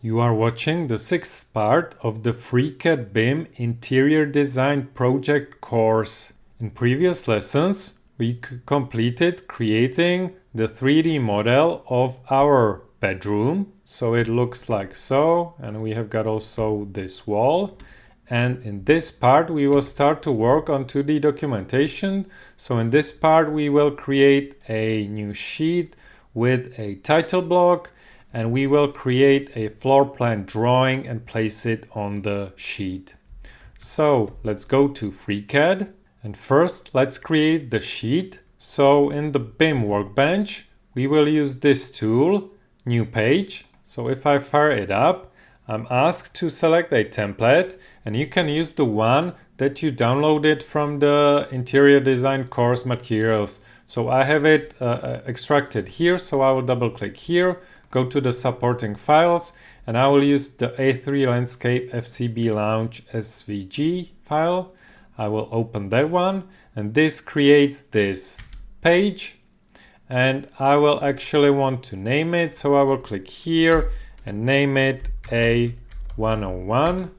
You are watching the sixth part of the FreeCAD BIM Interior Design Project course. In previous lessons, we completed creating the 3D model of our bedroom. So it looks like so, and we have got also this wall. And in this part, we will start to work on 2D documentation. So in this part, we will create a new sheet with a title block, and we will create a floor plan drawing and place it on the sheet. So let's go to FreeCAD, and first let's create the sheet. So in the BIM workbench, we will use this tool, new page. So if I fire it up, I'm asked to select a template, and you can use the one that you downloaded from the interior design course materials. So I have it extracted here, so I will double click here, go to the supporting files, and I will use the A3 landscape FCB Lounge SVG file. I will open that one, and this creates this page, and I will actually want to name it, so I will click here and name it A101,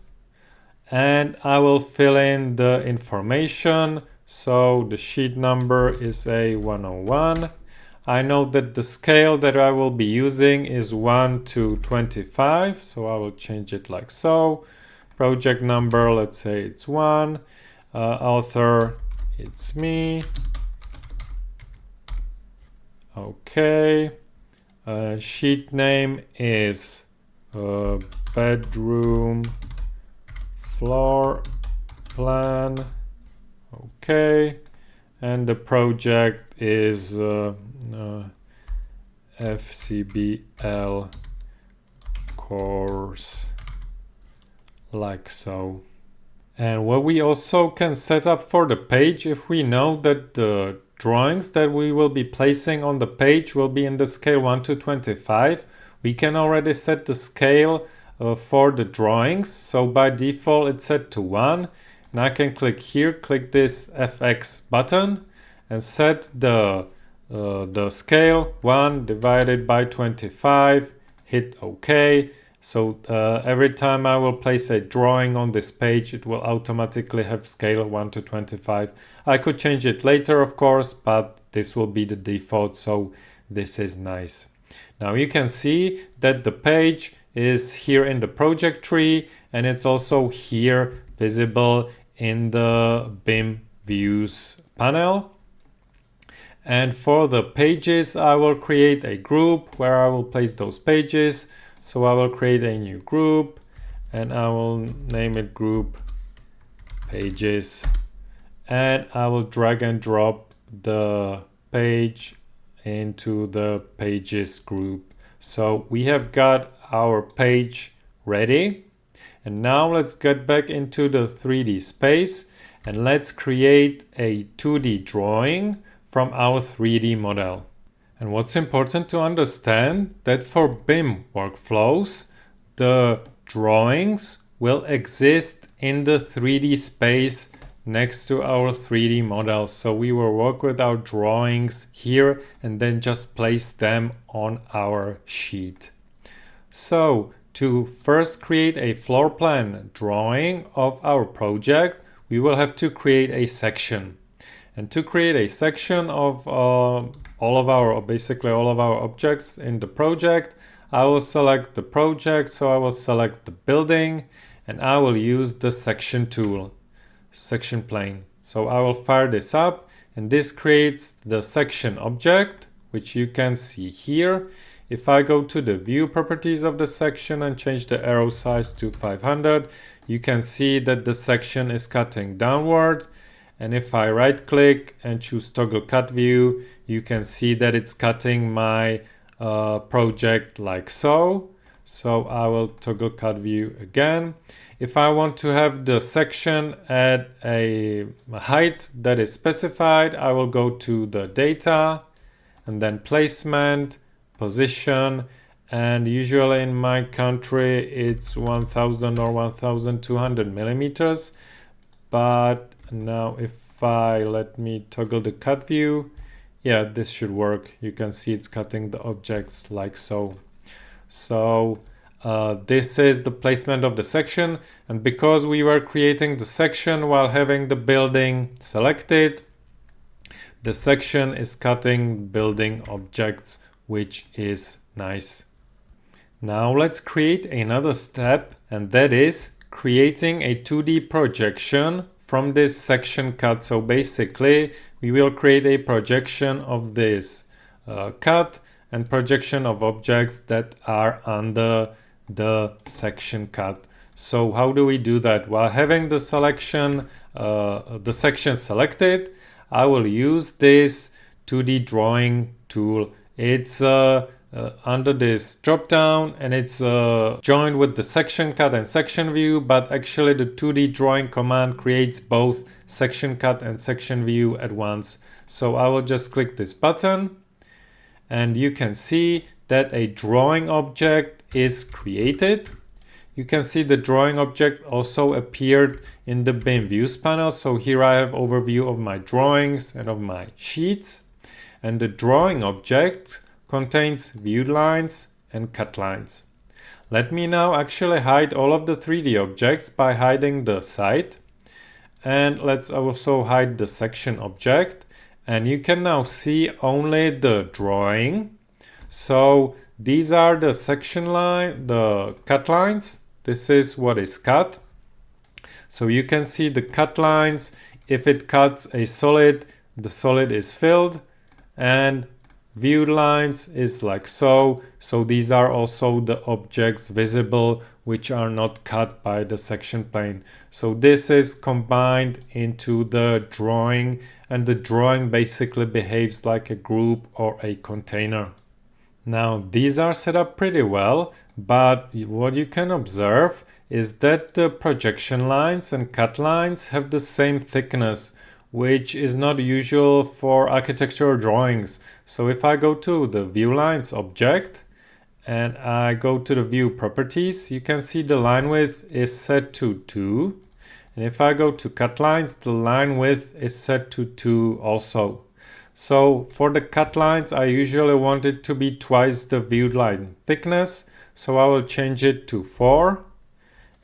and I will fill in the information. So the sheet number is A101. I know that the scale that I will be using is 1:25, so I will change it like so. Project number, let's say it's 1. Author, it's me. Okay. Sheet name is bedroom floor plan. Okay. And the project is FCBL course, like so. And what we also can set up for the page, if we know that the drawings that we will be placing on the page will be in the scale 1:25, we can already set the scale for the drawings. So by default it's set to 1, and I can click here, click this FX button, and set the scale 1 divided by 25, hit OK. So every time I will place a drawing on this page, it will automatically have scale 1:25. I could change it later, of course, but this will be the default, so this is nice. Now you can see that the page is here in the project tree, and it's also here visible in the BIM views panel. And for the pages, I will create a group where I will place those pages. So I will create a new group, and I will name it group pages, and I will drag and drop the page into the pages group. So we have got our page ready, and now let's get back into the 3D space, and let's create a 2D drawing from our 3D model. And what's important to understand that for BIM workflows, the drawings will exist in the 3D space next to our 3D model. So we will work with our drawings here and then just place them on our sheet. So to first create a floor plan drawing of our project, we will have to create a section. And to create a section of basically all of our objects in the project, I will select the project. So I will select the building, and I will use the section tool, section plane. So I will fire this up, and this creates the section object, which you can see here. If I go to the view properties of the section and change the arrow size to 500, you can see that the section is cutting downward. And if I right click and choose toggle cut view, you can see that it's cutting my project like so. So I will toggle cut view again. If I want to have the section at a height that is specified, I will go to the data and then placement, position, and usually in my country it's 1000 or 1200 millimeters. But now if let me toggle the cut view, yeah, this should work. You can see it's cutting the objects like so. So This is the placement of the section, and because we were creating the section while having the building selected, the section is cutting building objects, which is nice. Now let's create another step, and that is creating a 2D projection from this section cut. So basically we will create a projection of this cut and projection of objects that are under the section cut. So how do we do that? While having the section selected, I will use this 2D drawing tool. It's under this drop down, and it's joined with the section cut and section view, but actually the 2D drawing command creates both section cut and section view at once. So I will just click this button, and you can see that a drawing object is created. You can see the drawing object also appeared in the BIM views panel. So here I have overview of my drawings and of my sheets, and the drawing object contains viewed lines and cut lines. Let me now actually hide all of the 3D objects by hiding the site, and let's also hide the section object, and you can now see only the drawing. So these are the section line, the cut lines. This is what is cut. So you can see the cut lines. If it cuts a solid, the solid is filled, and viewed lines is like so. So these are also the objects visible which are not cut by the section plane. So this is combined into the drawing, and the drawing basically behaves like a group or a container. Now these are set up pretty well, but what you can observe is that the projection lines and cut lines have the same thickness, which is not usual for architectural drawings. So if I go to the view lines object and I go to the view properties, you can see the line width is set to 2. And if I go to cut lines, the line width is set to 2 also. So for the cut lines, I usually want it to be twice the viewed line thickness. So I will change it to 4.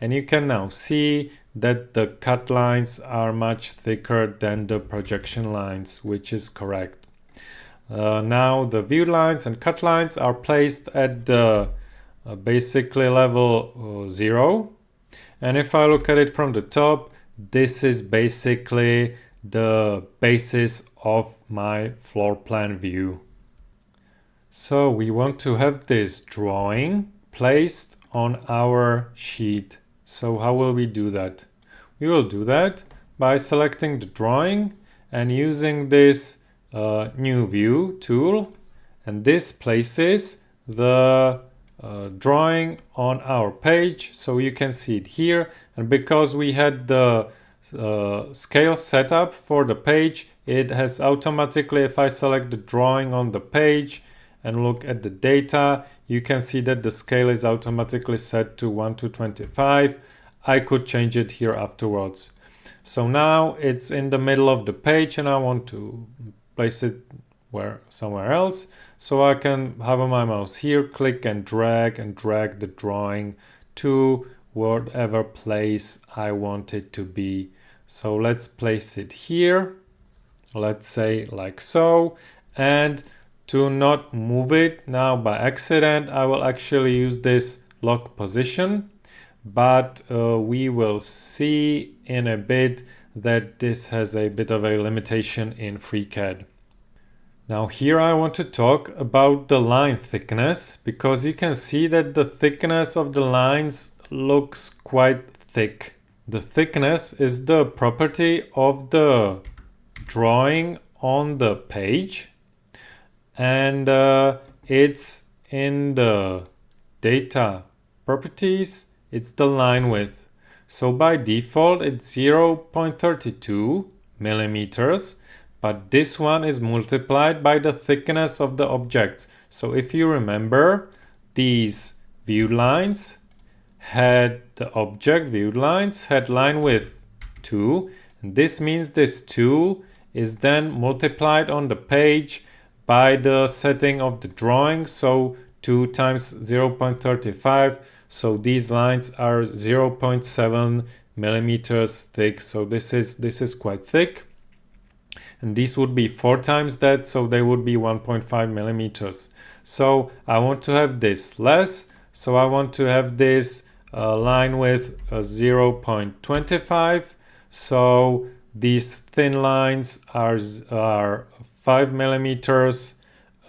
And you can now see that the cut lines are much thicker than the projection lines, which is correct. Now the viewed lines and cut lines are placed at the basically level 0. And if I look at it from the top, this is basically the basis of my floor plan view. So we want to have this drawing placed on our sheet. So how will we do that? We will do that by selecting the drawing and using this new view tool, and this places the drawing on our page. So you can see it here, and because we had the scale set up for the page, it has automatically, if I select the drawing on the page and look at the data, you can see that the scale is automatically set to 1:25. I could change it here afterwards. So now it's in the middle of the page and I want to place it somewhere else. So I can have my mouse here, click and drag the drawing to whatever place I want it to be. So let's place it here, let's say like so. And to not move it now by accident, I will actually use this lock position, but we will see in a bit that this has a bit of a limitation in FreeCAD. Now here I want to talk about the line thickness, because you can see that the thickness of the lines looks quite thick. The thickness is the property of the drawing on the page, and it's in the data properties, it's the line width. So by default it's 0.32 millimeters, but this one is multiplied by the thickness of the objects. So if you remember, these viewed lines had the object viewed lines had line width 2, and this means this 2 is then multiplied on the page by the setting of the drawing. So 2 times 0.35. So these lines are 0.7 millimeters thick. So this is quite thick. And these would be 4 times that, so they would be 1.5 millimeters. So I want to have this less. So I want to have this line with 0.25. So these thin lines are 5 millimeters.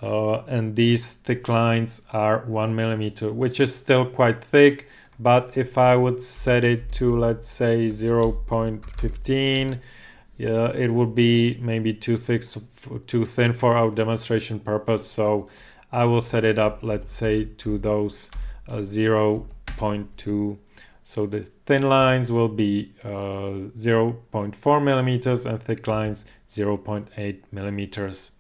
And these thick lines are 1 millimeter, which is still quite thick. But if I would set it to, let's say, 0.15, it would be maybe too thin for our demonstration purpose. So I will set it up, let's say, to those 0.2. So the thin lines will be 0.4 millimeters and thick lines 0.8 millimeters.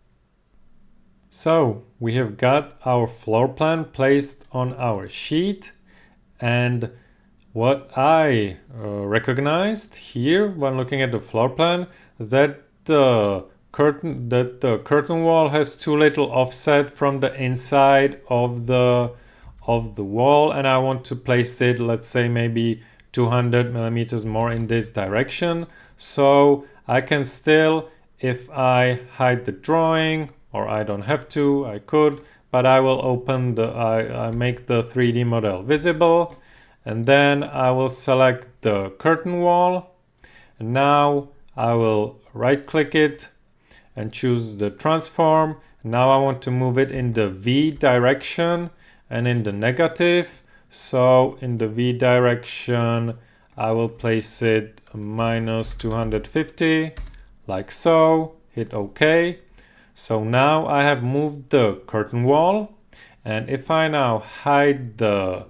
So we have got our floor plan placed on our sheet, and what I recognized here when looking at the floor plan, that the curtain wall has too little offset from the inside of the wall, and I want to place it, let's say, maybe 200 millimeters more in this direction. So I can still, if I hide the drawing, or I don't have to, I could, but I will open I make the 3D model visible, and then I will select the curtain wall, and now I will right click it and choose the transform. Now I want to move it in the V direction and in the negative. So in the V direction I will place it minus 250, like so, hit OK. So now I have moved the curtain wall, and if I now hide the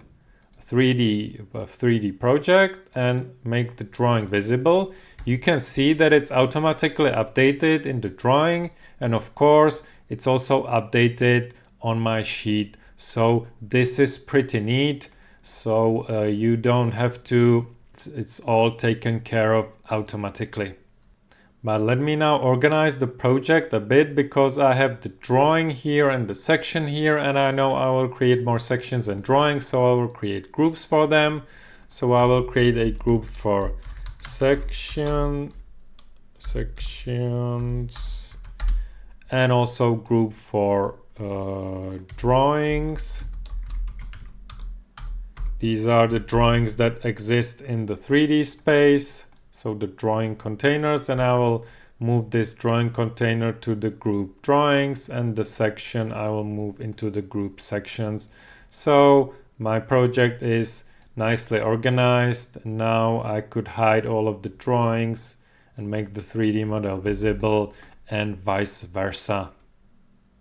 3D project and make the drawing visible, you can see that it's automatically updated in the drawing, and of course it's also updated on my sheet. So this is pretty neat. So you don't have to, it's all taken care of automatically. But let me now organize the project a bit, because I have the drawing here and the section here, and I know I will create more sections and drawings, so I will create groups for them. So I will create a group for sections, and also group for drawings. These are the drawings that exist in the 3D space. So the drawing containers, and I will move this drawing container to the group drawings, and the section I will move into the group sections. So my project is nicely organized. Now I could hide all of the drawings and make the 3D model visible, and vice versa.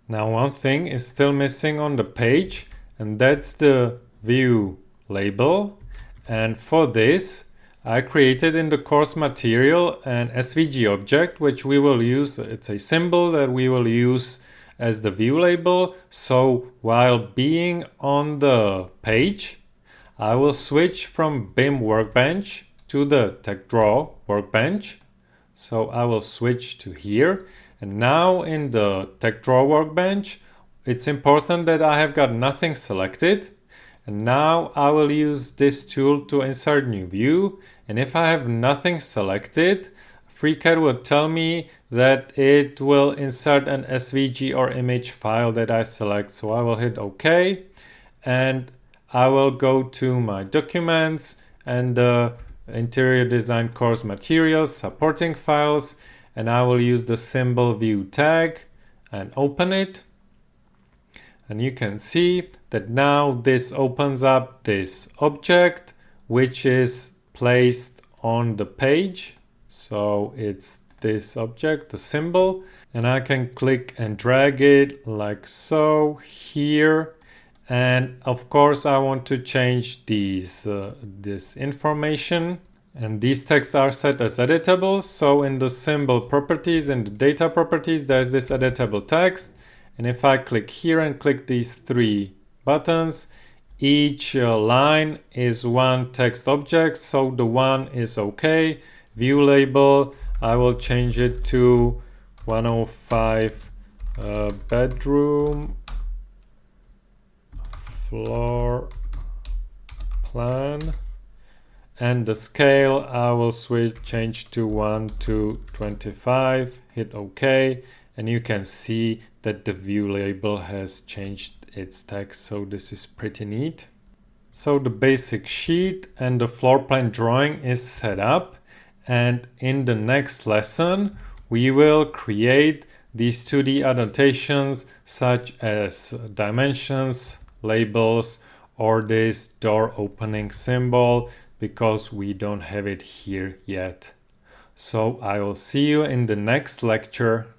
Now one thing is still missing on the page, and that's the view label. And for this I created in the course material an SVG object, which we will use. It's a symbol that we will use as the view label. So while being on the page, I will switch from BIM workbench to the TechDraw workbench. So I will switch to here. And now in the TechDraw workbench, it's important that I have got nothing selected. And now I will use this tool to insert new view. And if I have nothing selected, FreeCAD will tell me that it will insert an SVG or image file that I select. So I will hit OK, and I will go to my documents and the interior design course materials supporting files, and I will use the symbol view tag and open it. And you can see that now this opens up this object, which is placed on the page. So it's this object, the symbol, and I can click and drag it like so here. And of course I want to change these this information, and these texts are set as editable. So in the symbol properties, in the data properties, there's this editable text. And if I click here and click these 3 buttons, each line is one text object. So the one is okay. View label, I will change it to 105 bedroom floor plan. And the scale I will change to 1 to 25, hit OK, and you can see that the view label has changed its text, so this is pretty neat. So the basic sheet and the floor plan drawing is set up, and in the next lesson we will create these 2D annotations such as dimensions, labels, or this door opening symbol, because we don't have it here yet. So I will see you in the next lecture.